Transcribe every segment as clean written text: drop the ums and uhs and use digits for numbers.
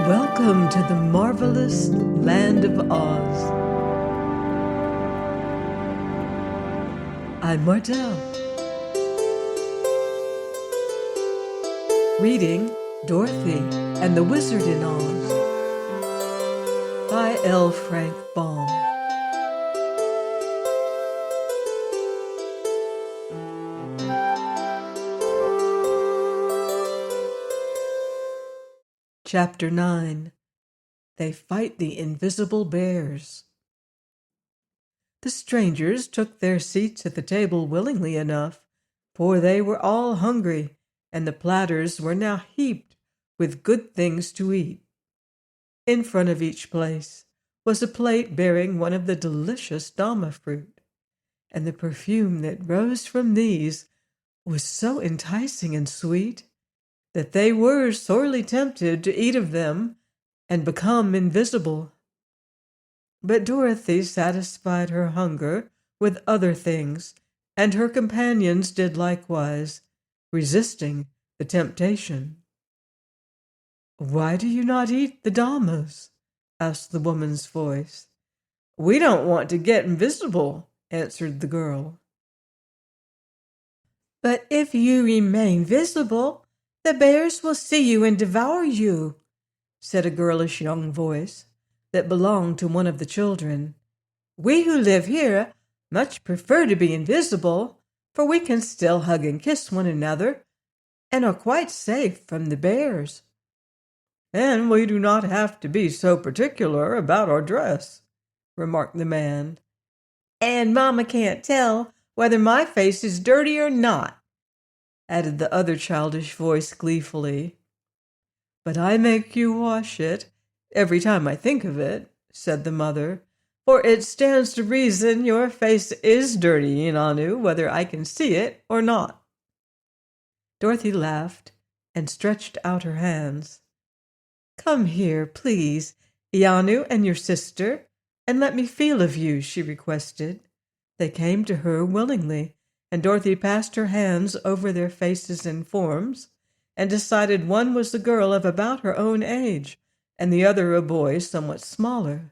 Welcome to the marvelous land of Oz. I'm Martell. Reading Dorothy and the Wizard in Oz by L. Frank Baum. Chapter 9. They Fight the Invisible Bears. The strangers took their seats at the table willingly enough, for they were all hungry, and the platters were now heaped with good things to eat. In front of each place was a plate bearing one of the delicious dama fruit, and the perfume that rose from these was so enticing and sweet that they were sorely tempted to eat of them and become invisible. But Dorothy satisfied her hunger with other things, and her companions did likewise, resisting the temptation. "Why do you not eat the damas?" asked the woman's voice. "We don't want to get invisible," answered the girl. "But if you remain visible, the bears will see you and devour you," said a girlish young voice that belonged to one of the children. "We who live here much prefer to be invisible, for we can still hug and kiss one another, and are quite safe from the bears." "And we do not have to be so particular about our dress," remarked the man. "And Mama can't tell whether my face is dirty or not," added the other childish voice gleefully. "But I make you wash it every time I think of it," said the mother, "for it stands to reason your face is dirty, Inanu, whether I can see it or not." Dorothy laughed and stretched out her hands. "Come here, please, Ianu and your sister, and let me feel of you," she requested. They came to her willingly, and Dorothy passed her hands over their faces and forms, and decided one was a girl of about her own age, and the other a boy somewhat smaller.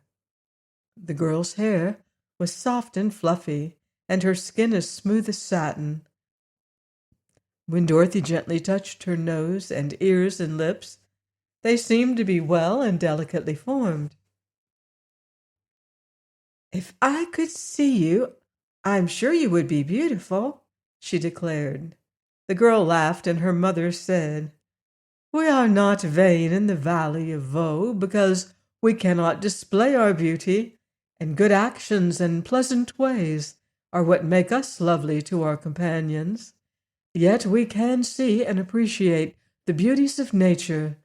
The girl's hair was soft and fluffy, and her skin as smooth as satin. When Dorothy gently touched her nose and ears and lips, they seemed to be well and delicately formed. "If I could see you, I'm sure you would be beautiful," she declared. The girl laughed, and her mother said, "We are not vain in the valley of Voe because we cannot display our beauty, and good actions and pleasant ways are what make us lovely to our companions. Yet we can see and appreciate the beauties of nature,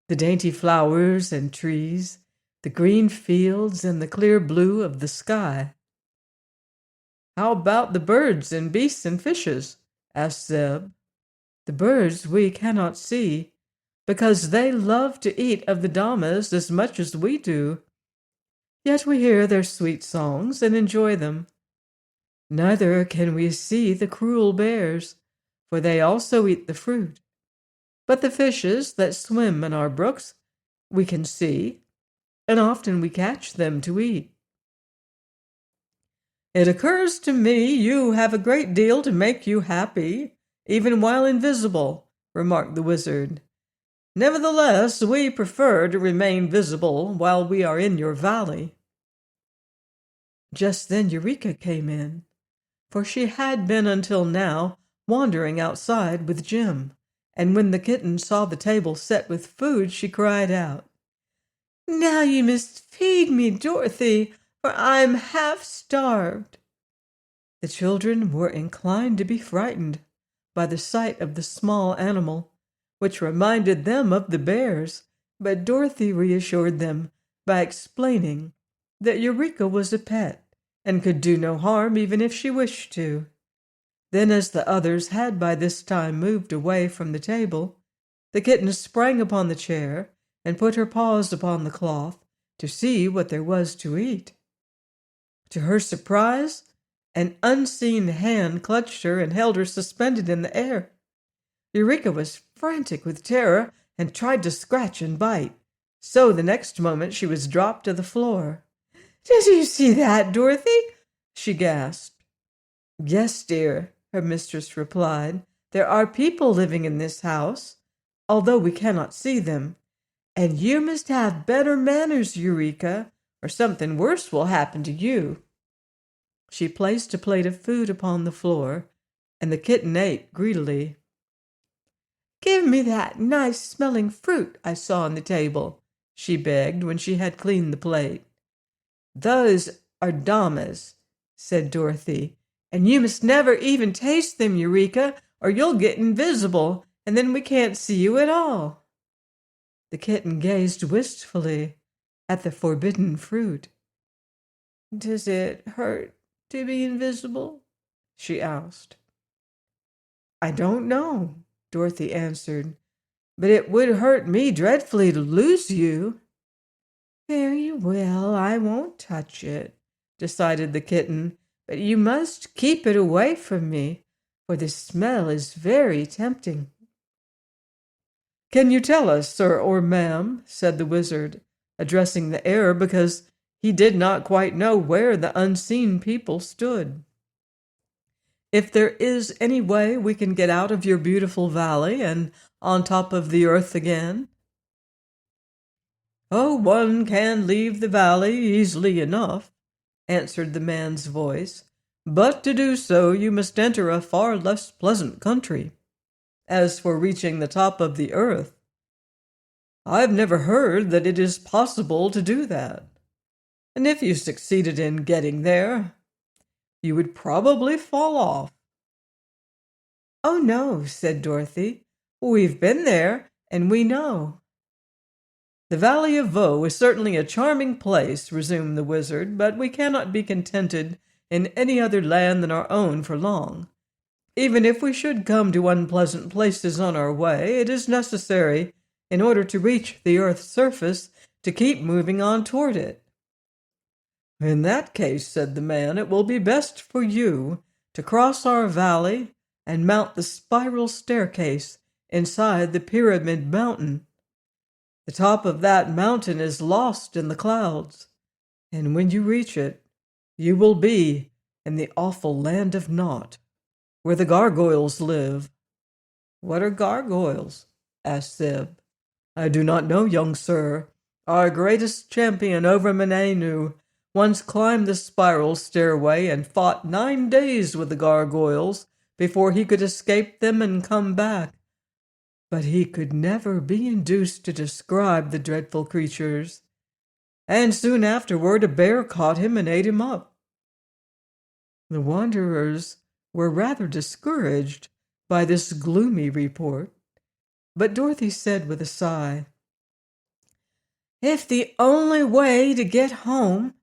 the dainty flowers and trees, the green fields, and the clear blue of the sky." "How about the birds and beasts and fishes?" asked Zeb. "The birds we cannot see, because they love to eat of the damas as much as we do. Yet we hear their sweet songs and enjoy them. Neither can we see the cruel bears, for they also eat the fruit. But the fishes that swim in our brooks we can see, and often we catch them to eat." "It occurs to me you have a great deal to make you happy, even while invisible," remarked the wizard. "Nevertheless, we prefer to remain visible while we are in your valley." Just then Eureka came in, for she had been until now wandering outside with Jim, and when the kitten saw the table set with food, she cried out, "Now you must feed me, Dorothy, for I'm half starved." The children were inclined to be frightened by the sight of the small animal, which reminded them of the bears, but Dorothy reassured them by explaining that Eureka was a pet and could do no harm even if she wished to. Then, as the others had by this time moved away from the table, the kitten sprang upon the chair and put her paws upon the cloth to see what there was to eat. To her surprise, an unseen hand clutched her and held her suspended in the air. Eureka was frantic with terror and tried to scratch and bite, So the next moment she was dropped to the floor. "Did you see that, Dorothy?" she gasped. "Yes, dear," her mistress replied. "There are people living in this house, although we cannot see them. And you must have better manners, Eureka, or something worse will happen to you." She placed a plate of food upon the floor, and the kitten ate greedily. "Give me that nice-smelling fruit I saw on the table," she begged when she had cleaned the plate. "Those are damas," said Dorothy, "and you must never even taste them, Eureka, or you'll get invisible, and then we can't see you at all." The kitten gazed wistfully at the forbidden fruit. "Does it hurt to be invisible?" she asked. "I don't know," Dorothy answered, "but it would hurt me dreadfully to lose you." "Very well, I won't touch it," decided the kitten, "but you must keep it away from me, for the smell is very tempting." "Can you tell us, sir or ma'am," said the wizard, addressing the air because he did not quite know where the unseen people stood, "if there is any way we can get out of your beautiful valley and on top of the earth again?" "Oh, one can leave the valley easily enough," answered the man's voice, "but to do so you must enter a far less pleasant country. As for reaching the top of the earth, I've never heard that it is possible to do that. And if you succeeded in getting there, you would probably fall off." "Oh, no," said Dorothy. "We've been there, and we know." "The Valley of Voe is certainly a charming place," resumed the wizard, "but we cannot be contented in any other land than our own for long. Even if we should come to unpleasant places on our way, it is necessary, in order to reach the earth's surface, to keep moving on toward it." "In that case," said the man, "it will be best for you to cross our valley and mount the spiral staircase inside the Pyramid Mountain. The top of that mountain is lost in the clouds, and when you reach it, you will be in the awful land of Naught, where the gargoyles live." "What are gargoyles?" asked Zeb. "I do not know, young sir. Our greatest champion over Menenu once climbed the spiral stairway and fought 9 days with the gargoyles before he could escape them and come back. But he could never be induced to describe the dreadful creatures, and soon afterward a bear caught him and ate him up." The wanderers were rather discouraged by this gloomy report, but Dorothy said with a sigh, "If the only way to get home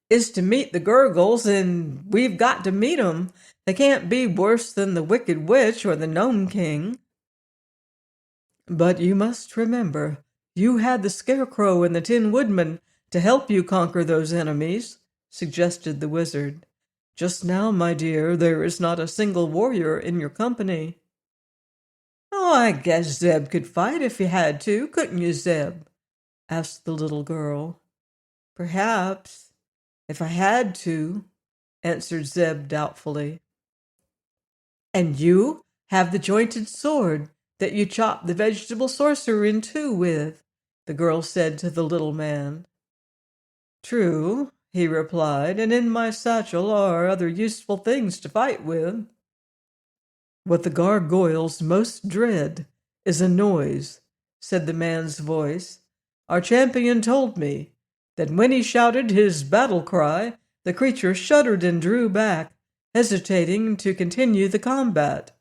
is to meet the Gurgles, and we've got to meet 'em, they can't be worse than the Wicked Witch or the Gnome King." "But you must remember, you had the Scarecrow and the Tin Woodman to help you conquer those enemies," suggested the wizard. "Just now, my dear, there is not a single warrior in your company." "Oh, I guess Zeb could fight if he had to, couldn't you, Zeb?" asked the little girl. "Perhaps, if I had to," answered Zeb doubtfully. "And you have the jointed sword that you chopped the vegetable sorcerer in two with," the girl said to the little man. "True," he replied, "and in my satchel are other useful things to fight with." "What the gargoyles most dread is a noise," said the man's voice. "Our champion told me that when he shouted his battle cry, the creature shuddered and drew back, hesitating to continue the combat.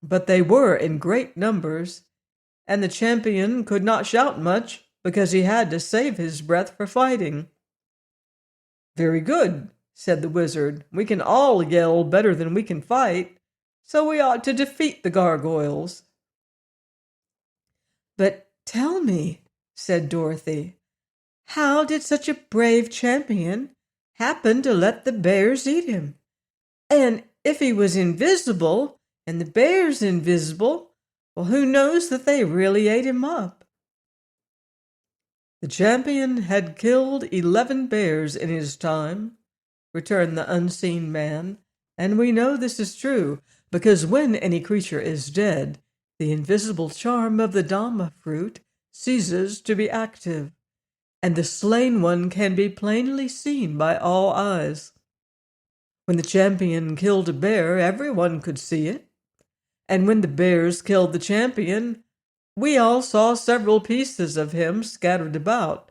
But they were in great numbers, and the champion could not shout much because he had to save his breath for fighting." "Very good," said the wizard. "We can all yell better than we can fight, so we ought to defeat the gargoyles." "But tell me," said Dorothy, "how did such a brave champion happen to let the bears eat him? And if he was invisible and the bears invisible, well, who knows that they really ate him up?" "The champion had killed 11 bears in his time," returned the unseen man, "and we know this is true because when any creature is dead, the invisible charm of the Dhamma fruit ceases to be active, and the slain one can be plainly seen by all eyes. When the champion killed a bear, everyone could see it, and when the bears killed the champion, we all saw several pieces of him scattered about,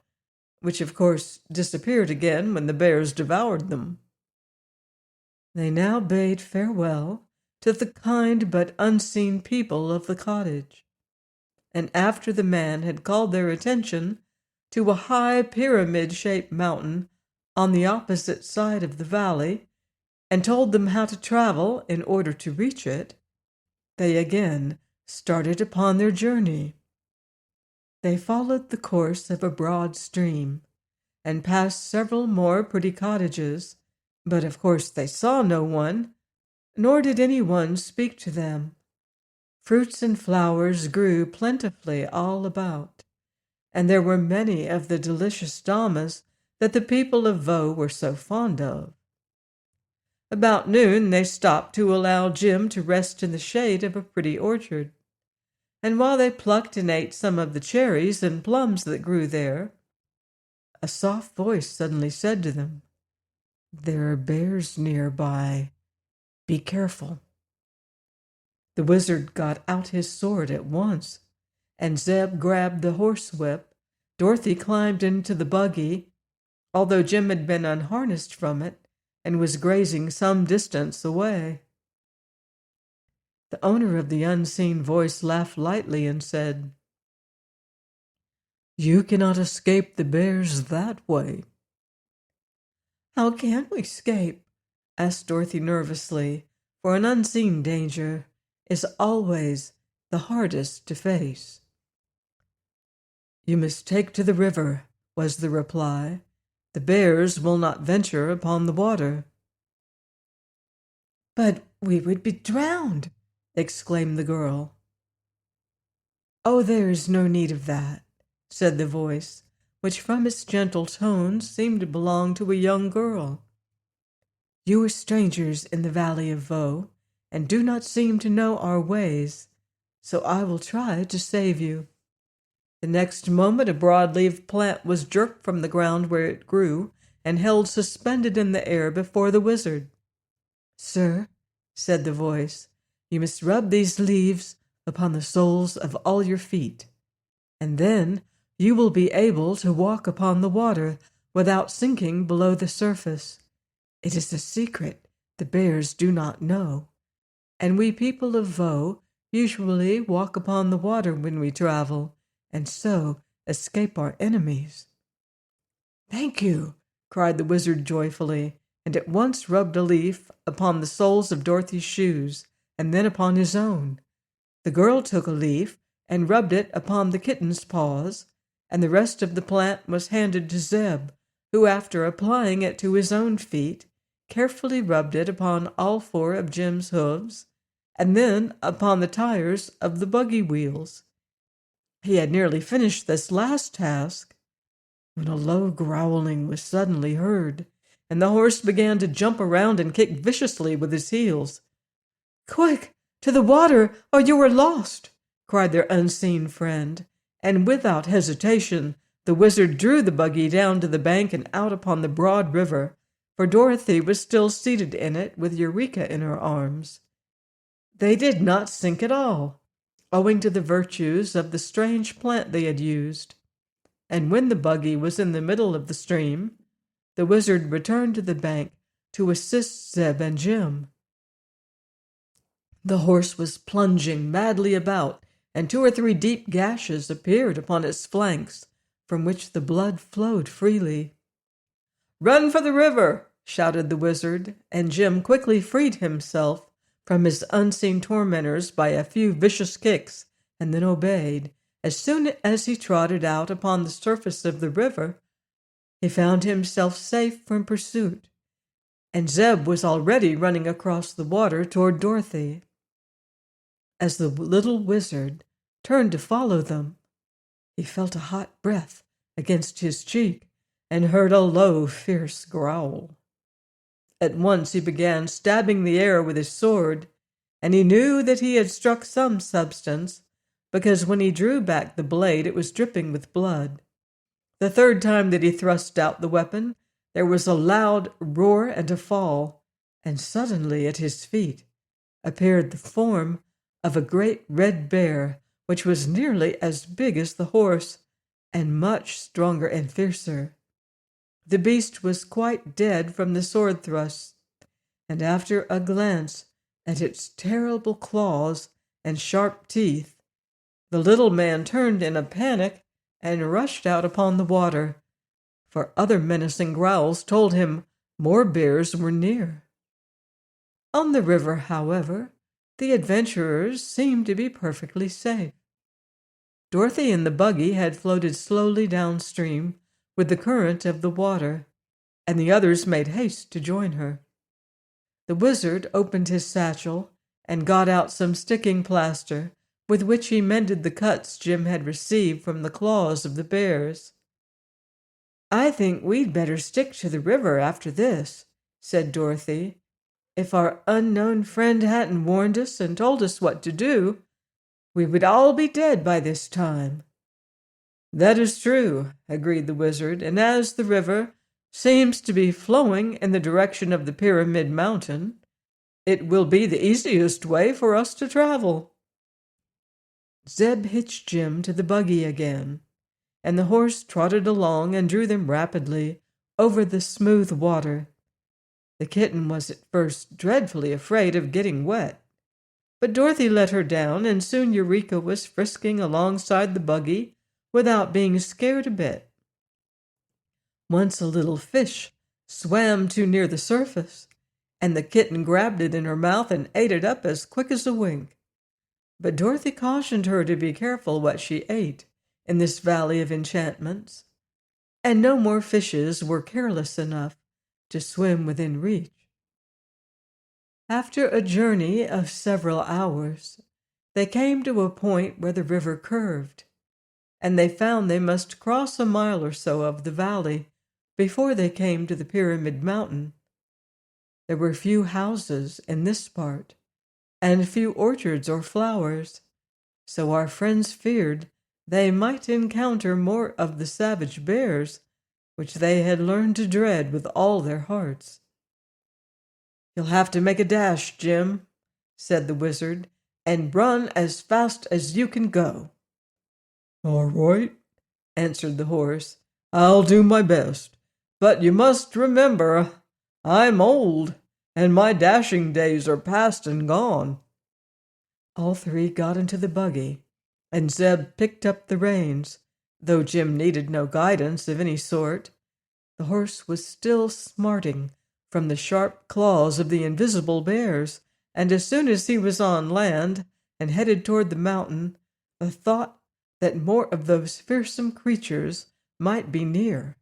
which of course disappeared again when the bears devoured them." They now bade farewell to the kind but unseen people of the cottage, and after the man had called their attention to a high pyramid-shaped mountain on the opposite side of the valley, and told them how to travel in order to reach it, they again started upon their journey. They followed the course of a broad stream, and passed several more pretty cottages, but of course they saw no one, nor did anyone speak to them. Fruits and flowers grew plentifully all about, and there were many of the delicious dhammas that the people of Vo were so fond of. About noon they stopped to allow Jim to rest in the shade of a pretty orchard, and while they plucked and ate some of the cherries and plums that grew there, a soft voice suddenly said to them, "There are bears nearby. Be careful." The wizard got out his sword at once, and Zeb grabbed the horsewhip. Dorothy climbed into the buggy, although Jim had been unharnessed from it and was grazing some distance away. The owner of the unseen voice laughed lightly and said, "You cannot escape the bears that way." "How can we escape?" asked Dorothy nervously, for an unseen danger is always the hardest to face. "You must take to the river," was the reply. "The bears will not venture upon the water." "But we would be drowned!" exclaimed the girl. "Oh, there is no need of that," said the voice, which from its gentle tones seemed to belong to a young girl. "You are strangers in the valley of Vo, and do not seem to know our ways, so I will try to save you." The next moment a broad-leaved plant was jerked from the ground where it grew and held suspended in the air before the wizard. "Sir," said the voice, "you must rub these leaves upon the soles of all your feet, and then you will be able to walk upon the water without sinking below the surface. It is a secret the bears do not know, and we people of Vo usually walk upon the water when we travel, and so escape our enemies." "Thank you," cried the wizard joyfully, and at once rubbed a leaf upon the soles of Dorothy's shoes, and then upon his own. The girl took a leaf and rubbed it upon the kitten's paws, and the rest of the plant was handed to Zeb, who, after applying it to his own feet, carefully rubbed it upon all 4 of Jim's hooves, and then upon the tires of the buggy wheels. He had nearly finished this last task when a low growling was suddenly heard, and the horse began to jump around and kick viciously with his heels. "Quick, to the water, or you are lost!" cried their unseen friend, and without hesitation the wizard drew the buggy down to the bank and out upon the broad river, for Dorothy was still seated in it with Eureka in her arms. They did not sink at all, owing to the virtues of the strange plant they had used, and when the buggy was in the middle of the stream, the wizard returned to the bank to assist Zeb and Jim. The horse was plunging madly about, and 2 or 3 deep gashes appeared upon its flanks, from which the blood flowed freely. "Run for the river!" shouted the wizard, and Jim quickly freed himself from his unseen tormentors by a few vicious kicks, and then obeyed. As soon as he trotted out upon the surface of the river, he found himself safe from pursuit, and Zeb was already running across the water toward Dorothy. As the little wizard turned to follow them, he felt a hot breath against his cheek and heard a low, fierce growl. At once he began stabbing the air with his sword, and he knew that he had struck some substance, because when he drew back the blade it was dripping with blood. The third time that he thrust out the weapon, there was a loud roar and a fall, and suddenly at his feet appeared the form of a great red bear, which was nearly as big as the horse, and much stronger and fiercer. The beast was quite dead from the sword thrusts, and after a glance at its terrible claws and sharp teeth, the little man turned in a panic and rushed out upon the water, for other menacing growls told him more bears were near. On the river, however, the adventurers seemed to be perfectly safe. Dorothy and the buggy had floated slowly downstream with the current of the water, and the others made haste to join her. The wizard opened his satchel and got out some sticking plaster, with which he mended the cuts Jim had received from the claws of the bears. "I think we'd better stick to the river after this," said Dorothy. "If our unknown friend hadn't warned us and told us what to do, we would all be dead by this time." "That is true," agreed the wizard, "and as the river seems to be flowing in the direction of the Pyramid Mountain, it will be the easiest way for us to travel." Zeb hitched Jim to the buggy again, and the horse trotted along and drew them rapidly over the smooth water. The kitten was at first dreadfully afraid of getting wet, but Dorothy let her down, and soon Eureka was frisking alongside the buggy without being scared a bit. Once a little fish swam too near the surface, and the kitten grabbed it in her mouth and ate it up as quick as a wink. But Dorothy cautioned her to be careful what she ate in this valley of enchantments, and no more fishes were careless enough to swim within reach. After a journey of several hours, they came to a point where the river curved, and they found they must cross a mile or so of the valley before they came to the Pyramid Mountain. There were few houses in this part, and few orchards or flowers, so our friends feared they might encounter more of the savage bears, which they had learned to dread with all their hearts. "You'll have to make a dash, Jim," said the wizard, "and run as fast as you can go." "All right," answered the horse. "I'll do my best, but you must remember I'm old, and my dashing days are past and gone." All three got into the buggy, and Zeb picked up the reins, though Jim needed no guidance of any sort. The horse was still smarting from the sharp claws of the invisible bears, and as soon as he was on land and headed toward the mountain, the thought that more of those fearsome creatures might be near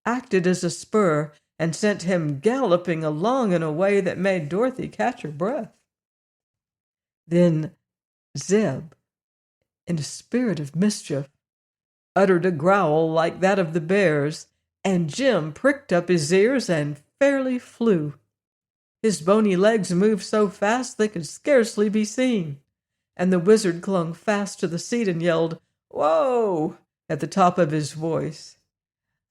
acted as a spur and sent him galloping along in a way that made Dorothy catch her breath. Then Zeb, in a spirit of mischief, uttered a growl like that of the bears, and Jim pricked up his ears and fairly flew. His bony legs moved so fast they could scarcely be seen, and the wizard clung fast to the seat and yelled, "Whoa!" at the top of his voice.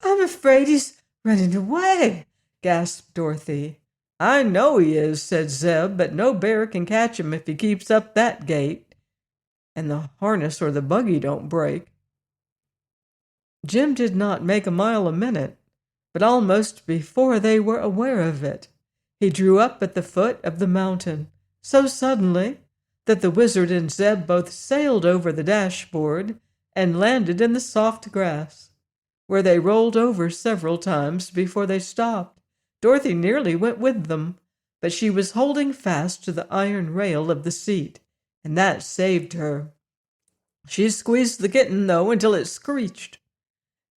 "I'm afraid he's running away," gasped Dorothy. "I know he is," said Zeb, "but no bear can catch him if he keeps up that gait, and the harness or the buggy don't break." Jim did not make a mile a minute, but almost before they were aware of it, he drew up at the foot of the mountain so suddenly that the wizard and Zeb both sailed over the dashboard and landed in the soft grass, where they rolled over several times before they stopped. Dorothy nearly went with them, but she was holding fast to the iron rail of the seat, and that saved her. She squeezed the kitten, though, until it screeched,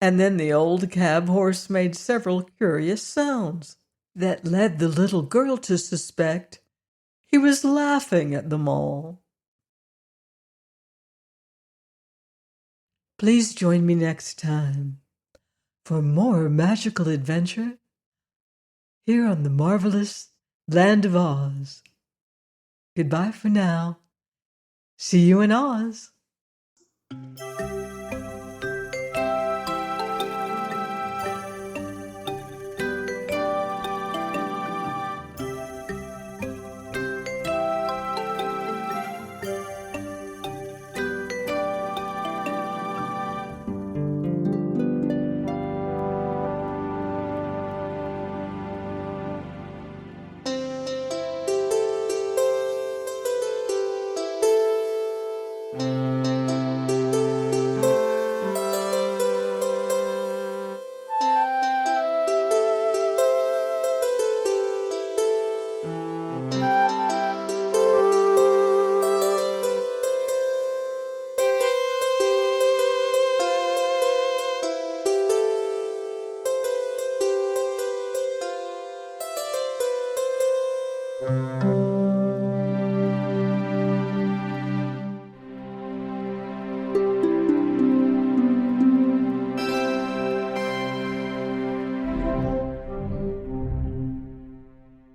and then the old cab horse made several curious sounds that led the little girl to suspect he was laughing at them all. Please join me next time for more magical adventure here on the marvelous Land of Oz. Goodbye for now. See you in Oz.